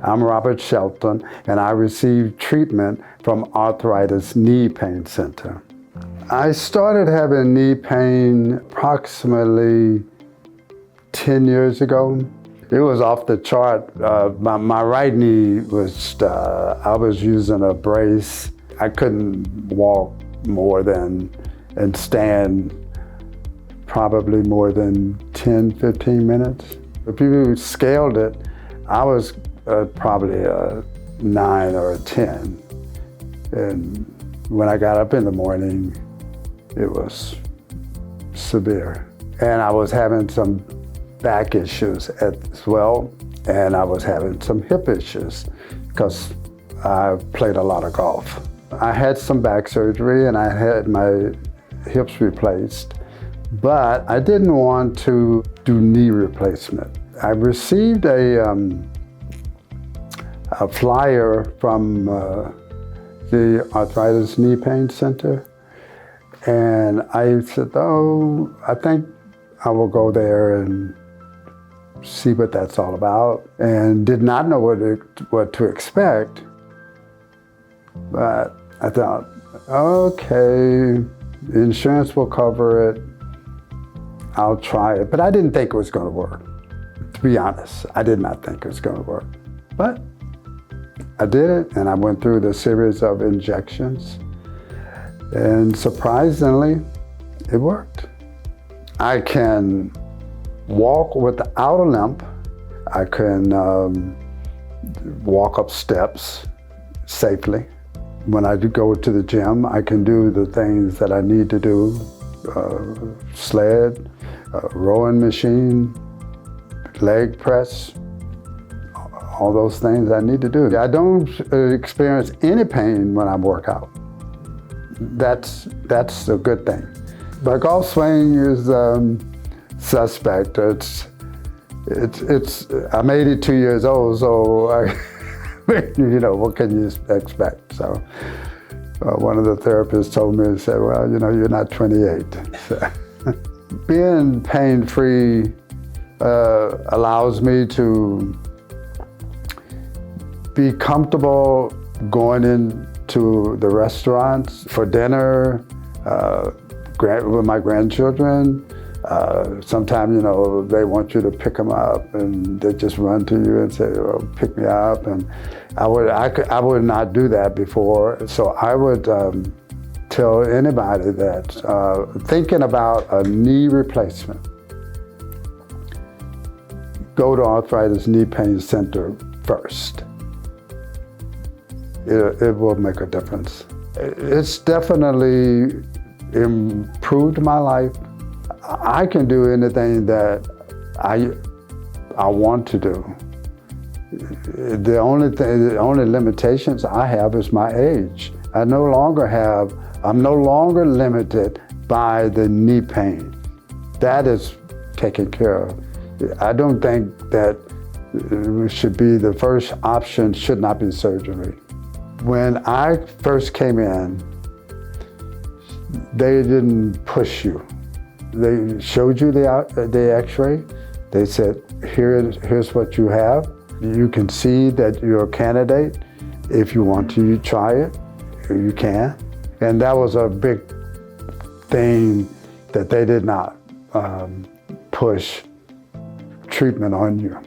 I'm Robert Shelton, and I received treatment from Arthritis Knee Pain Center. I started having knee pain approximately 10 years ago. It was off the chart. My right knee was, I was using a brace. I couldn't walk more than, and stand probably more than 10, 15 minutes. If you scaled it, I was probably a 9 or a 10. And when I got up in the morning, it was severe. And I was having some back issues as well, and I was having some hip issues because I played a lot of golf. I had some back surgery and I had my hips replaced, but I didn't want to do knee replacement. I received a flyer from the Arthritis Knee Pain Center, and I said, oh, I think I will go there and see what that's all about, and did not know what to expect. But I thought, okay, insurance will cover it. I'll try it. But I didn't think it was going to work. To be honest, I did not think it was going to work. But I did it, and I went through the series of injections. And surprisingly, it worked. I can walk without a limp. I can walk up steps safely. When I do go to the gym, I can do the things that I need to do, sled, rowing machine, leg press, all those things I need to do. I don't experience any pain when I work out. That's a good thing. My golf swing is suspect. I'm 82 years old, so you know, what can you expect? So one of the therapists told me, he said, well, you know, you're not 28. So, being pain-free allows me to be comfortable going into the restaurants for dinner with my grandchildren. Sometimes, you know, they want you to pick them up, and they just run to you and say, well, pick me up. And I would not do that before. So I would tell anybody that thinking about a knee replacement, go to Arthritis Knee Pain Center first. It will make a difference. It's definitely improved my life. I can do anything that I want to do. The only limitations I have is my age. I'm no longer limited by the knee pain. That is taken care of. I don't think that it should be the first option, should not be surgery. When I first came in, they didn't push you. They showed you the x-ray. They said, here's what you have. You can see that you're a candidate. If you want to try it, you can. And that was a big thing, that they did not push treatment on you.